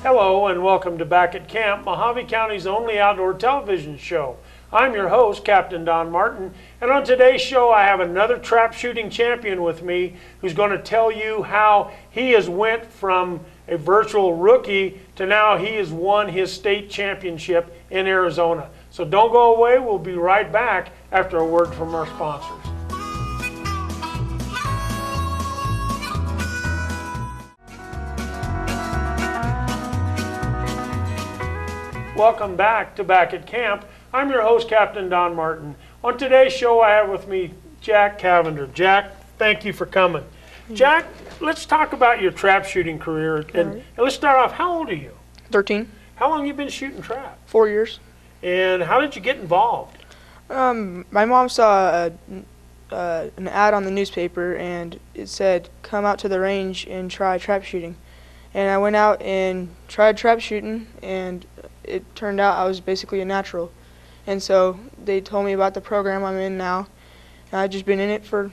Hello and welcome to Back at Camp, Mojave County's only outdoor television show. I'm your host, Captain Don Martin, and on today's show I have another trap shooting champion with me who's going to tell you how he has went from a virtual rookie to now he has won his state championship in Arizona. So don't go away, we'll be right back after a word from our sponsors. Welcome back to Back at Camp. I'm your host, Captain Don Martin. On today's show, I have with me Jack Cavender. Jack, thank you for coming. Jack, let's talk about your trap shooting career. And let's start off, how old are you? 13. How long have you been shooting trap? 4 years. And how did you get involved? My mom saw an ad on the newspaper, and it said, come out to the range and try trap shooting. And I went out and tried trap shooting, and it turned out I was basically a natural. And so they told me about the program I'm in now, and I've just been in it for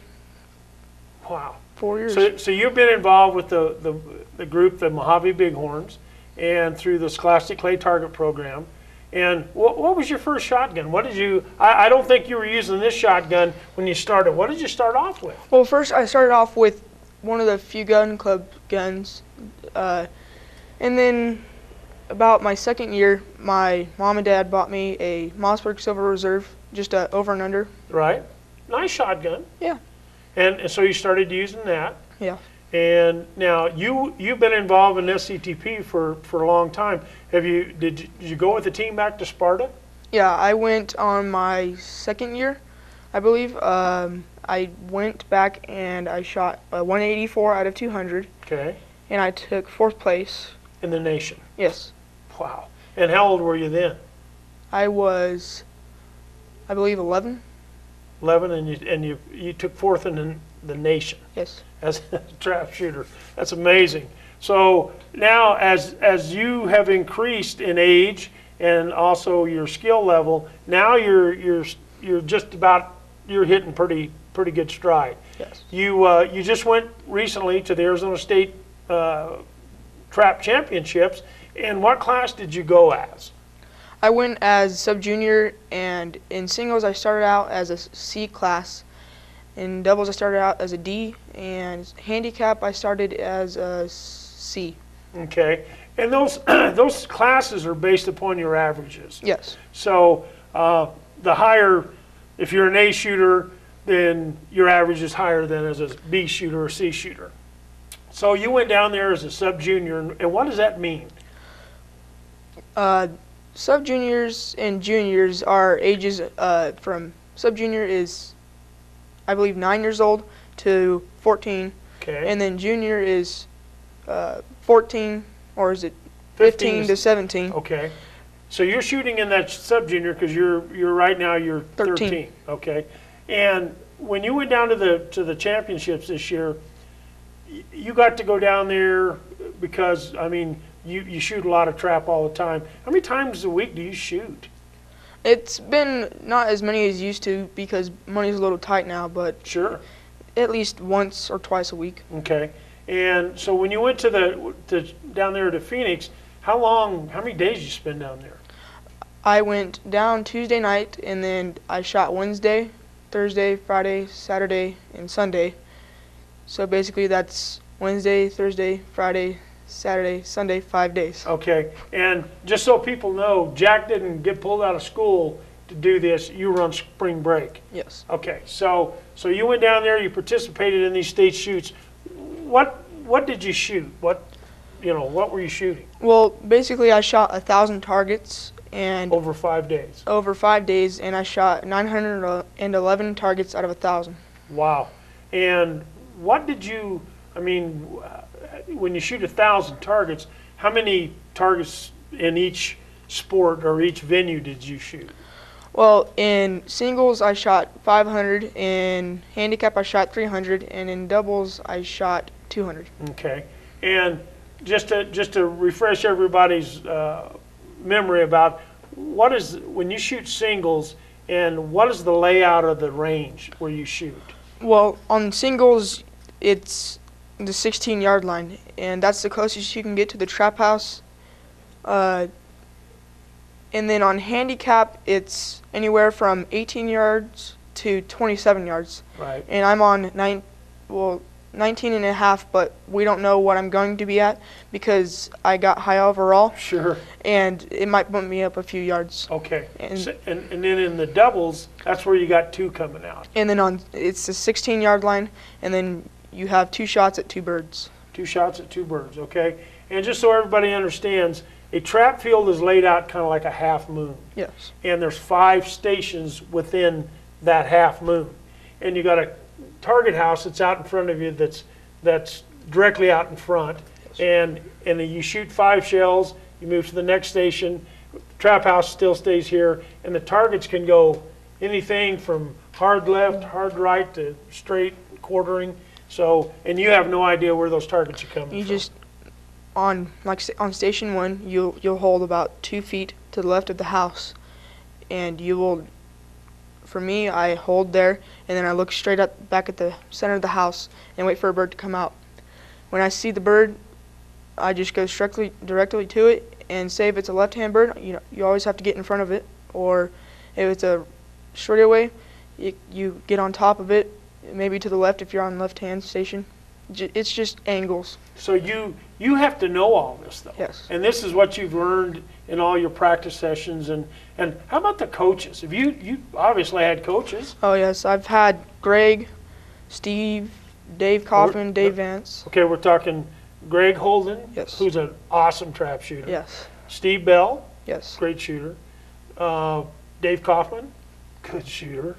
4 years. So you've been involved with the group, the Mojave Bighorns, and through the Scholastic Clay Target program. And what was your first shotgun? What did you, I don't think you were using this shotgun when you started. What did you start off with? Well, first I started off with one of the few gun club guns, and then about my second year, my mom and dad bought me a Mossberg Silver Reserve, just over and under. Right. Nice shotgun. Yeah. And so you started using that. Yeah. And now you've been involved in SCTP for a long time. Did you go with the team back to Sparta? Yeah, I went on my second year, I believe. I went back and I shot 184 out of 200. Okay. And I took 4th place. In the nation? Yes. Wow. And how old were you then? I was, I believe, 11. 11, and you took 4th in the nation. Yes. As a trap shooter. That's amazing. So now as you have increased in age and also your skill level, now you're just about, you're hitting pretty good stride. Yes. You just went recently to the Arizona State Trap Championships. And what class did you go as? I went as sub-junior, and in singles I started out as a C class. In doubles I started out as a D, and handicap I started as a C. Okay. And those classes are based upon your averages. Yes. So the higher, if you're an A shooter, then your average is higher than as a B shooter or C shooter. So you went down there as a sub-junior, and what does that mean? Sub-juniors and juniors are ages from sub-junior is, I believe, 9 years old to 14. Okay. And then junior is 14, or is it 15 to 17? Okay. So you're shooting in that sub-junior because you're right now you're 13. Okay. And when you went down to the championships this year, you got to go down there because, I mean, you shoot a lot of trap all the time. How many times a week do you shoot? It's been not as many as used to because money's a little tight now, but sure, at least once or twice a week. Okay. And so when you went down there to Phoenix, how many days did you spend down there? I went down Tuesday night, and then I shot Wednesday, Thursday, Friday, Saturday, and Sunday. So basically that's Wednesday, Thursday, Friday, Saturday, Sunday, 5 days. Okay, and just so people know, Jack didn't get pulled out of school to do this. You were on spring break. Yes. Okay, so you went down there. You participated in these state shoots. What did you shoot? What were you shooting? Well, basically, I shot 1,000 targets and over 5 days. Over 5 days, and I shot 911 targets out of 1,000. Wow. And what did you? I mean, when you shoot 1,000 targets, how many targets in each sport or each venue did you shoot? Well, in singles I shot 500, in handicap I shot 300, and in doubles I shot 200. Okay. And just to refresh everybody's memory about when you shoot singles, and what is the layout of the range where you shoot? Well, on singles it's the 16-yard line, and that's the closest you can get to the trap house And then on handicap, it's anywhere from 18 yards to 27 yards. Right. And I'm on 19 and a half, but we don't know what I'm going to be at because I got high overall. Sure. And it might bump me up a few yards. Okay. And, and then in the doubles, that's where you got 2 coming out. and then it's the 16-yard line, and then you have 2 shots at 2 birds. 2 shots at 2 birds, okay? And just so everybody understands, a trap field is laid out kind of like a half moon. Yes. And there's 5 stations within that half moon. And you got a target house that's out in front of you that's directly out in front. Yes. And then you shoot 5 shells, you move to the next station, the trap house still stays here, and the targets can go anything from hard left, hard right to straight quartering. So, and you have no idea where those targets are coming You from. just on station 1, you'll hold about 2 feet to the left of the house, and you will. For me, I hold there, and then I look straight back at the center of the house and wait for a bird to come out. When I see the bird, I just go directly to it, and say if it's a left-hand bird, you always have to get in front of it, or if it's a straight away, you get on top of it, maybe to the left if you're on left-hand station. It's just angles. So you have to know all this, though. Yes. And this is what you've learned in all your practice sessions. And how about the coaches? Have you obviously had coaches? Oh yes, I've had Greg, Steve, Dave Coffin, Dave Vance. Okay, we're talking Greg Holden, Yes. who's an awesome trap shooter. Yes. Steve Bell, Yes. great shooter. Dave Kaufman, good shooter.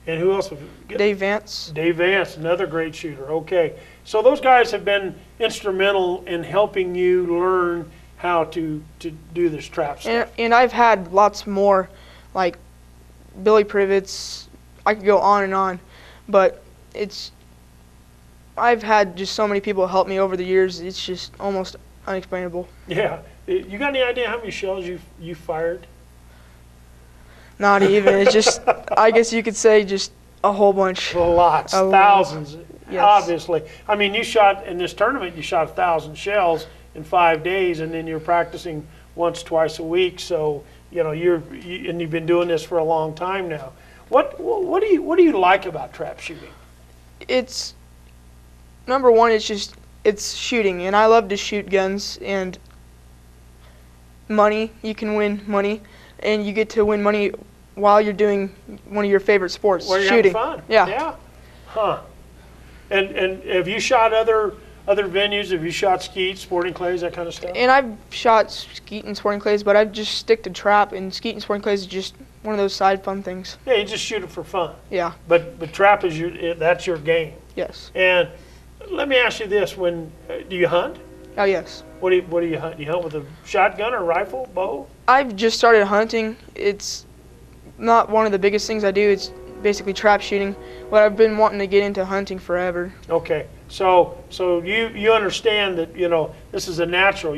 And who else? Dave Vance. Dave Vance, another great shooter. Okay, so those guys have been instrumental in helping you learn how to do this trap stuff. And I've had lots more, like Billy Privets. I could go on and on, but I've had just so many people help me over the years. It's just almost unexplainable. Yeah, you got any idea how many shells you fired? Not even. It's just, I guess you could say, just a whole bunch. Lots, thousands, yes. Obviously. I mean, you shot in this tournament. You shot 1,000 shells in 5 days, and then you're practicing once, twice a week. So and you've been doing this for a long time now. What do you like about trap shooting? It's number one. It's shooting, and I love to shoot guns and money. You can win money, and you get to win money while you're doing one of your favorite sports, Well, you're shooting. having fun. Yeah. Huh. And have you shot other venues? Have you shot skeet, sporting clays, that kind of stuff? And I've shot skeet and sporting clays, but I just stick to trap, and skeet and sporting clays is just one of those side fun things. Yeah, you just shoot it for fun. Yeah. But trap is that's your game. Yes. And let me ask you this: do you hunt? Oh yes. What do you hunt? Do you hunt with a shotgun or rifle, bow? I've just started hunting. It's not one of the biggest things I do. It's basically trap shooting, but I've been wanting to get into hunting forever. Okay, so you understand that this is a natural.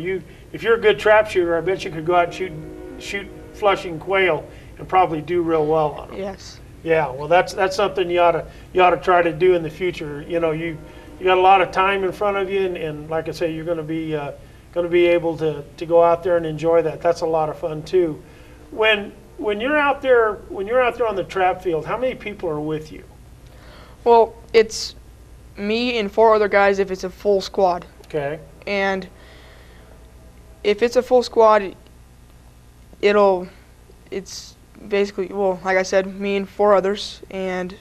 If you're a good trap shooter, I bet you could go out and shoot flushing quail and probably do real well on them. Yes. Yeah, well that's something you ought to try to do in the future. You got a lot of time in front of you, and like I say, you're going to be able to go out there and enjoy that. That's a lot of fun too. When you're out there on the trap field, how many people are with you? Well, it's me and 4 other guys if it's a full squad. Okay. And if it's a full squad, it's basically, like I said, me and 4 others, and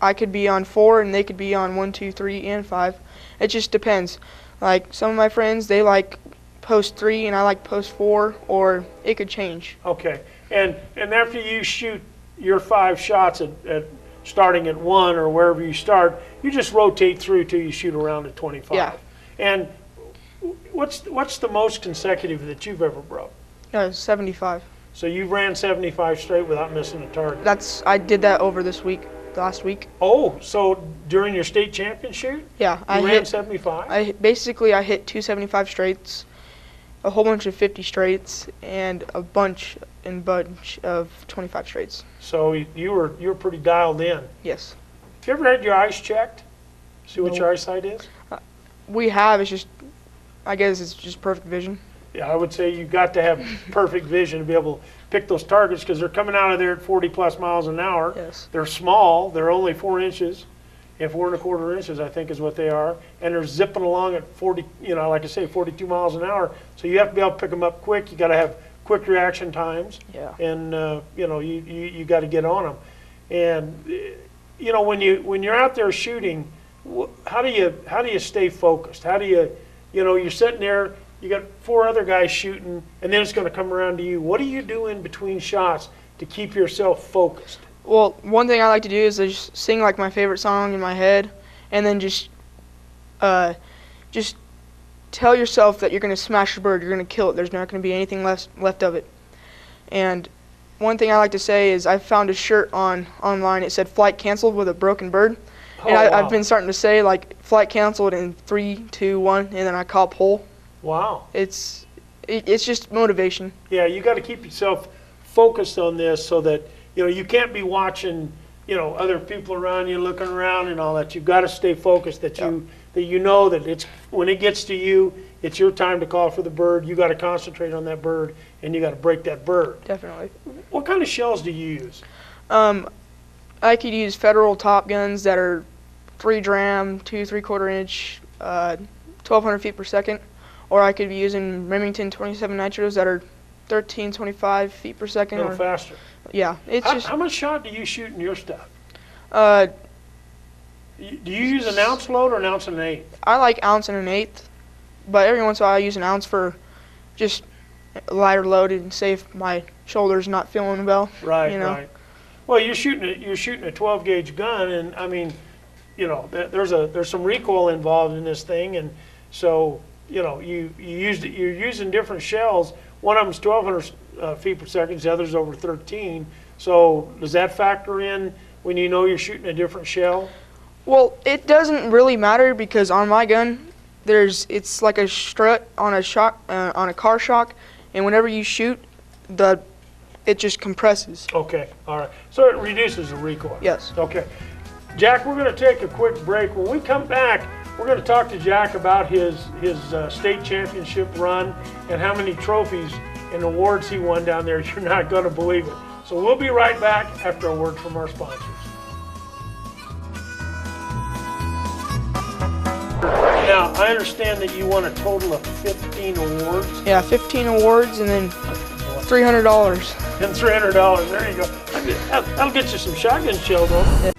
I could be on 4 and they could be on 1, 2, 3, and 5. It just depends. Like some of my friends, they like post 3 and I like post 4, or it could change. Okay. And after you shoot your 5 shots at starting at 1 or wherever you start, you just rotate through till you shoot around at 25. Yeah. And what's the most consecutive that you've ever broke? 75. So you ran 75 straight without missing a target. I did that over last week. Oh, so during your state championship? Yeah, you ran 75? I hit 275 straights, a whole bunch of 50 straights, and a bunch of 25 straights. So you were pretty dialed in. Yes. Have you ever had your eyes checked? See what No. your eyesight is? We have. It's just I guess it's just perfect vision. Yeah, I would say you've got to have perfect vision to be able to pick those targets because they're coming out of there at 40+ miles an hour. Yes. They're small. They're only 4 inches, and 4¼ inches, I think, is what they are. And they're zipping along at 40, like I say, 42 miles an hour. So you have to be able to pick them up quick. You got to have quick reaction times. Yeah. And you got to get on them. And when you're out there shooting, how do you stay focused? How do you're sitting there. You got 4 other guys shooting, and then it's going to come around to you. What do you do in between shots to keep yourself focused? Well, one thing I like to do is just sing like my favorite song in my head, and then just tell yourself that you're going to smash the bird, you're going to kill it. There's not going to be anything left of it. And one thing I like to say is I found a shirt online. It said "flight canceled" with a broken bird, and I've been starting to say like "flight canceled" in 3, 2, 1, and then I call pull. Wow. It's just motivation. Yeah, you got to keep yourself focused on this so that you can't be watching other people around you looking around and all that. You've got to stay focused that you know that it's when it gets to you, it's your time to call for the bird. You got to concentrate on that bird and you got to break that bird. Definitely. What kind of shells do you use? I could use Federal Top Guns that are 3 dram, 2 3/4 inch, 1,200 feet per second. Or I could be using Remington 27 Nitros that are 1325 feet per second. A little faster. Yeah. How much shot do you shoot in your stuff? Do you use an ounce load or an ounce and an eighth? I like ounce and an eighth, but every once in a while I use an ounce for just a lighter load and save my shoulders not feeling well. Right, right. Well, you're shooting a 12 gauge gun, and I mean, there's some recoil involved in this thing, and so. You're using different shells. One of them's 1,200 feet per second, the other's over 13. So does that factor in when you're shooting a different shell? Well, it doesn't really matter because on my gun, it's like a strut on a car shock, and whenever you shoot, it just compresses. Okay, all right. So it reduces the recoil. Yes. Okay, Jack, we're going to take a quick break. When we come back, we're going to talk to Jack about his state championship run and how many trophies and awards he won down there. You're not going to believe it. So we'll be right back after a word from our sponsors. Now, I understand that you won a total of 15 awards. Yeah, 15 awards and then $300. And $300. There you go. That'll get you some shotgun shells, though. Yeah.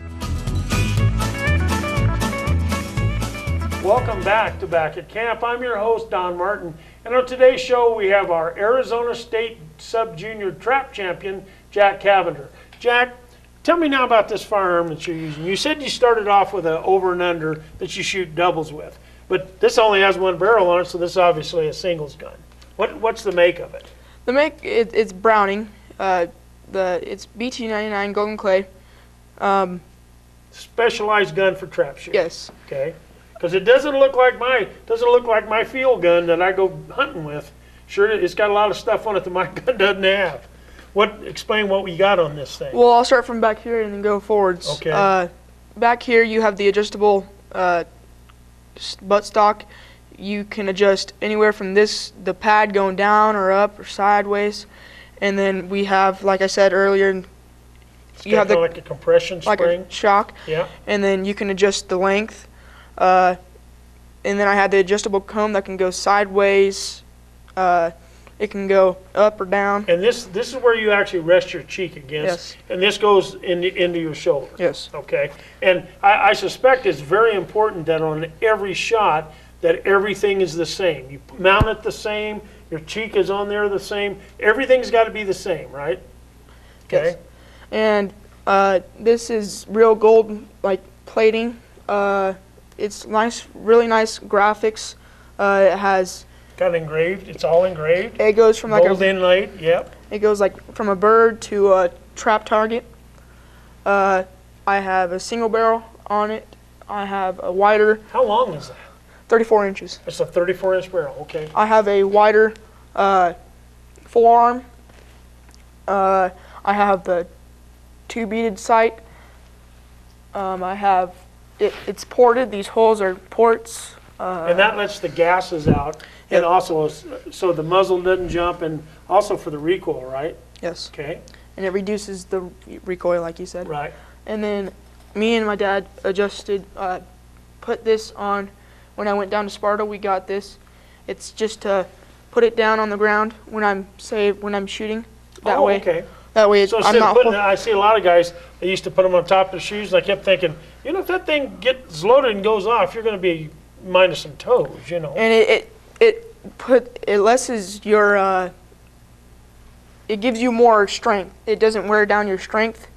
Welcome back to Back at Camp. I'm your host, Don Martin, and on today's show we have our Arizona State Sub-Junior Trap Champion, Jack Cavender. Jack, tell me now about this firearm that you're using. You said you started off with an over and under that you shoot doubles with, but this only has 1 barrel on it, so this is obviously a singles gun. What's the make of it? The make, it's Browning. It's BT99 Golden Clay. Specialized gun for trap shooting. Yes. Okay. Because it doesn't look like my field gun that I go hunting with. Sure, it's got a lot of stuff on it that my gun doesn't have. Explain what we got on this thing. Well, I'll start from back here and then go forwards. Okay. Back here you have the adjustable buttstock. You can adjust anywhere from the pad going down or up or sideways, and then we have, like I said earlier, you have like a compression spring, like a shock. Yeah. And then you can adjust the length. And then I had the adjustable comb that can go sideways. It can go up or down. And this is where you actually rest your cheek against. Yes. And this goes into your shoulder. Yes. Okay. And I suspect it's very important that on every shot that everything is the same. You mount it the same. Your cheek is on there the same. Everything's got to be the same, right? Okay. Yes. And this is real gold plating. It's nice, really nice graphics. It has got engraved. It's all engraved. It goes from like gold inlaid. Yep. It goes like from a bird to a trap target. I have a single barrel on it. I have a wider. How long is that? 34 inches. It's a 34-inch barrel. Okay. I have a wider forearm. I have the 2 beaded sight. I have it's ported. These holes are ports. And that lets the gases out, and Yep. also so the muzzle doesn't jump, and also for the recoil, right? Yes. Okay, And it reduces the recoil, like you said. right. And then me and my dad put this on when I went down to Sparta. We got this. It's just to put it down on the ground when I'm shooting. That way. Okay. That way, So I'm instead of not. putting, I see a lot of guys, they used to put them on top of their shoes, and I kept thinking, if that thing gets loaded and goes off, you're going to be minus some toes, And it lessens your. It gives you more strength. It doesn't wear down your strength.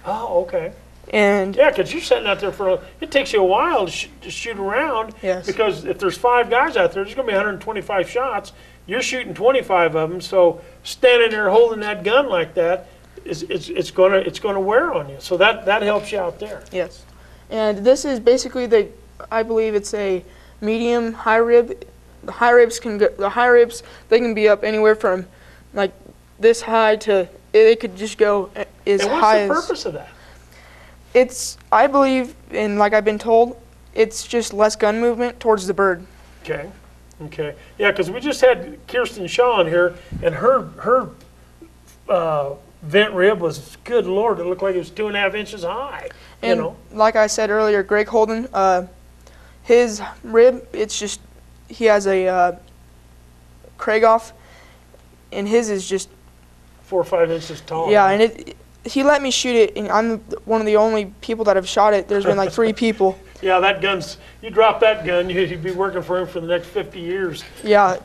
Oh, okay. And Yeah, because you're sitting out there it takes you a while to shoot around. Yes. Because if there's 5 guys out there, there's going to be 125 shots. You're shooting 25 of them, so standing there holding that gun like that, it's going to wear on you. So that helps you out there. yes, and this is basically I believe it's a medium high rib. The high ribs they can be up anywhere from like this high to they could just go as And high what's as. the purpose of that? It's, I believe, and like I've been told, it's just less gun movement towards the bird. Okay. Yeah, because we just had Kirsten Shaw in here, and her vent rib was, good Lord, it looked like it was 2.5 inches high. And like I said earlier, Greg Holden, his rib, it's just, he has a Krieghoff, and his is just, 4 or 5 inches tall. yeah, and he let me shoot it, and I'm one of the only people that have shot it. There's been like 3 people. Yeah, that gun's, you drop that gun, you'd be working for him for the next 50 years. Yeah,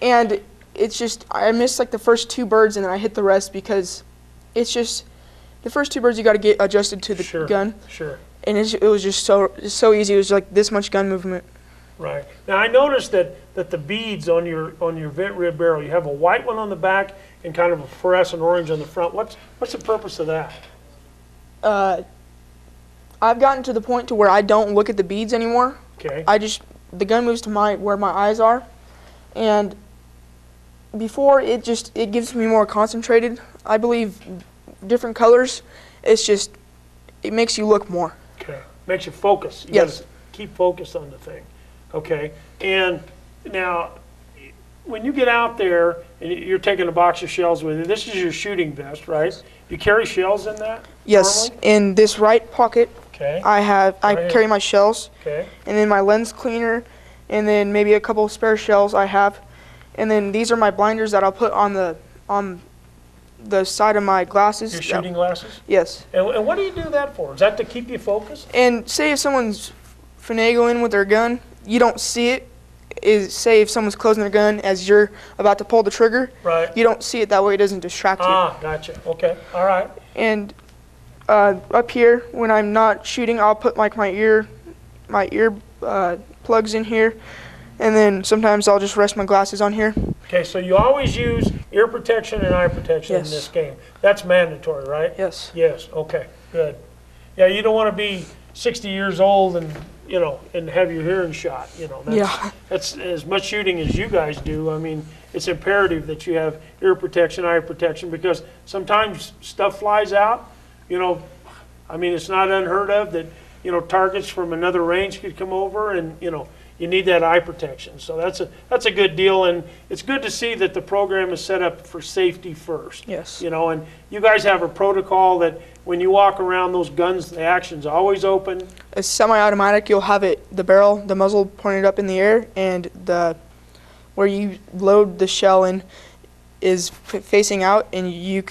and it's just, I missed like the first 2 birds, and then I hit the rest because it's just, the first 2 birds you got to get adjusted to the gun. Sure. And it was just so easy. It was like this much gun movement. Right. Now I noticed that the beads on your vent rib barrel, you have a white one on the back and kind of a fluorescent orange on the front. What's the purpose of that? I've gotten to the point to where I don't look at the beads anymore. Okay. The gun moves to where my eyes are, and before it gives me more concentrated. I believe different colors. It makes you look more. Okay. Makes you focus. You Yes. gotta keep focused on the thing. Okay. And now, when you get out there and you're taking a box of shells with you, this is your shooting vest, right? You carry shells in that? Yes, normally? in this right pocket, Okay. I Right. carry my shells, Okay. and then my lens cleaner, and then maybe a couple of spare shells I have, and then these are my blinders that I'll put on the side of my glasses. Your shooting glasses? Yes. And what do you do that for? Is that to keep you focused? And say if someone's finagling with their gun, you don't see it. Say if someone's closing their gun as you're about to pull the trigger, Right. you don't see it that way. It doesn't distract you. Ah, gotcha. Okay. All right. And up here, when I'm not shooting, I'll put like my ear plugs in here, and then sometimes I'll just rest my glasses on here. Okay, so you always use ear protection and eye protection in Yes. this game. That's mandatory, right? Yes. Yes. Okay. Good. Yeah, you don't want to be 60 years old and and have your hearing shot. That's as much shooting as you guys do. I mean, it's imperative that you have ear protection, eye protection, because sometimes stuff flies out. I mean, it's not unheard of that targets from another range could come over, and you need that eye protection. So that's a good deal, and it's good to see that the program is set up for safety first. Yes. And you guys have a protocol that when you walk around, those guns, the action's always open. A semi-automatic, you'll have the muzzle pointed up in the air, and where you load the shell in is facing out, and you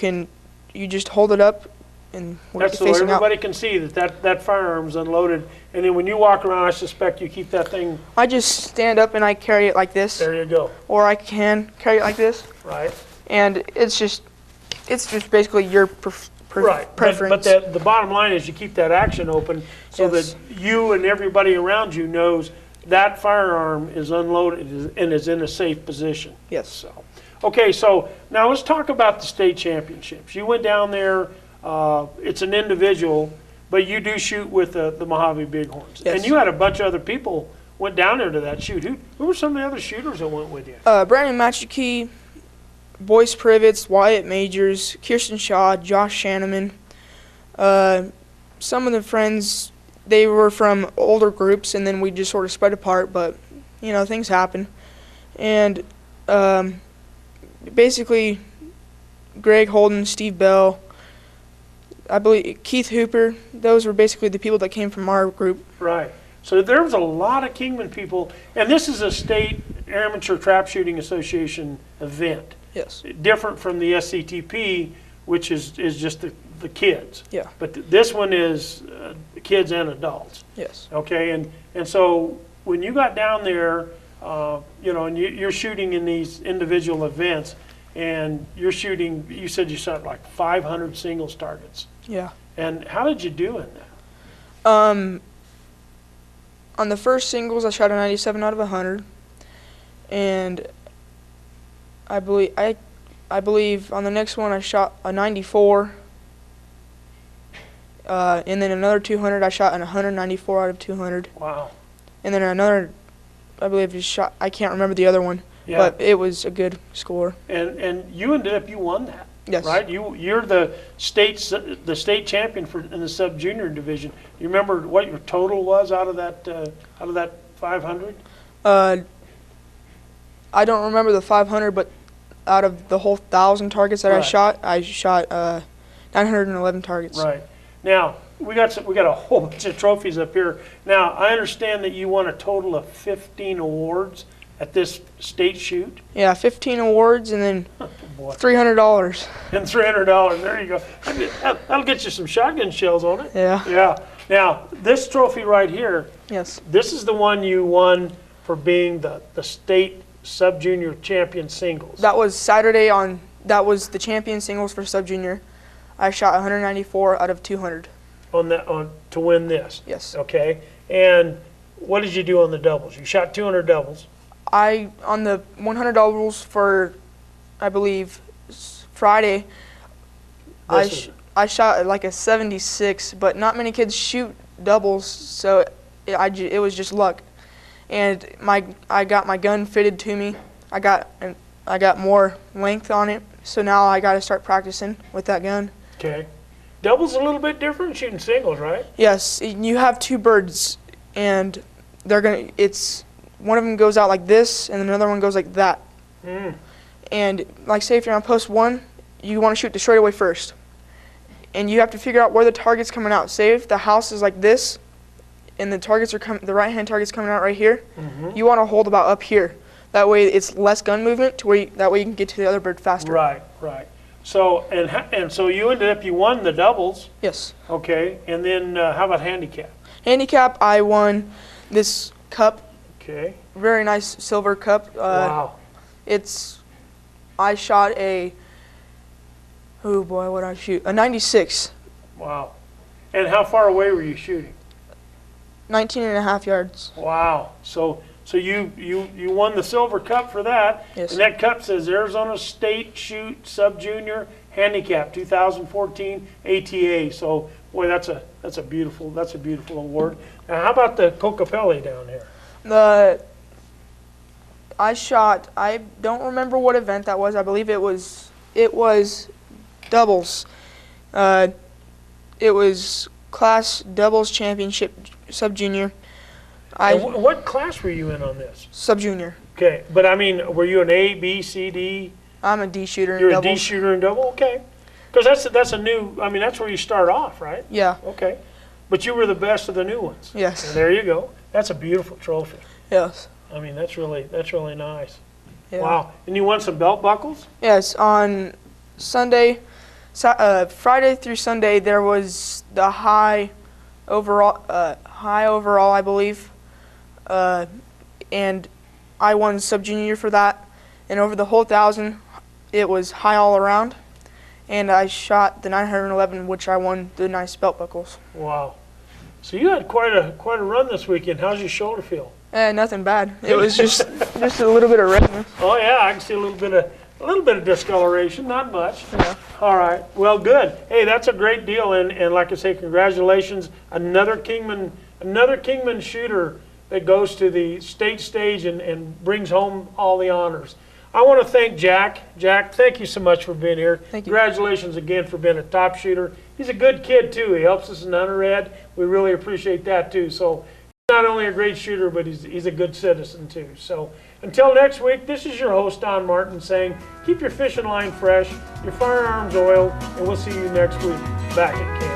just hold it up and That's so facing everybody out. can see that firearm's unloaded. And then when you walk around, I suspect you keep that thing. I just stand up and I carry it like this, There you go. or I can carry it like this, Right. and it's just basically your Right. preference. But the bottom line is you keep that action open so Yes. that you and everybody around you knows that firearm is unloaded and is in a safe position. Yes. So, okay, so now let's talk about the state championships. You went down there. It's an individual, but you do shoot with the Mojave Bighorns. Yes. And you had a bunch of other people went down there to that shoot. Who were some of the other shooters that went with you? Brandon Matchkey, Boyce Privets, Wyatt Majors, Kirsten Shaw, Josh Shanneman. Some of the friends, they were from older groups, and then we just sort of spread apart, but things happen. And basically, Greg Holden, Steve Bell, I believe Keith Hooper, those were basically the people that came from our group. Right. So there was a lot of Kingman people, and this is a state amateur trap shooting association event. Yes. Different from the SCTP, which is just the kids. Yeah. But this one is kids and adults. Yes. Okay, and so when you got down there, and you're shooting in these individual events, and you're shooting, you said you shot like 500 singles targets. Yeah. And how did you do in that? On the first singles, I shot a 97 out of 100, and I believe on the next one I shot a 94, and then another 200 I shot a 194 out of 200. Wow. And then another, I believe, just shot. I can't remember the other one, Yeah. but it was a good score. And you won that. Yes. Right. You're the state champion in the sub junior division. You remember what your total was out of that 500? I don't remember the 500, but out of the whole 1,000 targets that Right. I shot 911 targets. Right. Now we got a whole bunch of trophies up here. Now I understand that you won a total of 15 awards at this state shoot. Yeah, 15 awards and then Boy. $300. And $300. There you go. That'll get you some shotgun shells on it. Yeah. Yeah. Now this trophy right here. Yes. This is the one you won for being the state sub junior champion singles. That was Saturday that was the champion singles for sub junior. I shot 194 out of 200. To win this. Yes. Okay. And what did you do on the doubles? You shot 200 doubles. On the 100 doubles for, I believe, Friday, I shot like a 76, but not many kids shoot doubles, so it was just luck. And I got my gun fitted to me. I got more length on it, so now I got to start practicing with that gun. Okay. Doubles a little bit different shooting singles, right? Yes, you have two birds, and one of them goes out like this, and another one goes like that. Mm. And like say if you're on post 1, you want to shoot the straightaway first. And you have to figure out where the target's coming out. Say if the house is like this, and the right-hand target's coming out right here, you want to hold about up here. That way it's less gun movement, that way you can get to the other bird faster. Right. So and so you won the doubles. Yes. Okay. And then how about handicap? Handicap, I won this cup. Okay. Very nice silver cup. Wow. I shot a 96. Wow. And how far away were you shooting? 19 and a half yards. Wow. So you won the silver cup for that. Yes. And that cup says Arizona State Shoot Sub Junior Handicap 2014 ATA. So boy, that's a beautiful award. Now how about the Cocapelli down here? I don't remember what event that was. I believe it was doubles. It was class doubles championship sub junior. What class were you in on this? Sub junior. Okay, but I mean, were you an A, B, C, D? I'm a D shooter. You're in a doubles. D shooter in double. Okay, because that's a new. I mean, that's where you start off, right? Yeah. Okay, but you were the best of the new ones. Yes. And there you go. That's a beautiful trophy. Yes. I mean, that's really nice. Yeah. Wow. And you won some belt buckles? Yes. On Sunday, Friday through Sunday, there was the high overall, I believe, and I won sub junior for that. And over the whole 1,000, it was high all around. And I shot the 911, which I won the nice belt buckles. Wow. So you had quite a run this weekend. How's your shoulder feel? Nothing bad. It was just a little bit of redness. Oh yeah, I can see a little bit of discoloration, not much. Yeah. All right. Well, good. Hey, that's a great deal, and like I say, congratulations. Another Kingman shooter that goes to the state stage and brings home all the honors. I want to thank Jack. Jack, thank you so much for being here. Thank you. Congratulations again for being a top shooter. He's a good kid too. He helps us in undered. We really appreciate that too. So Not only a great shooter, but he's a good citizen too. So until next week, this is your host, Don Martin, saying keep your fishing line fresh, your firearms oiled, and we'll see you next week back at camp.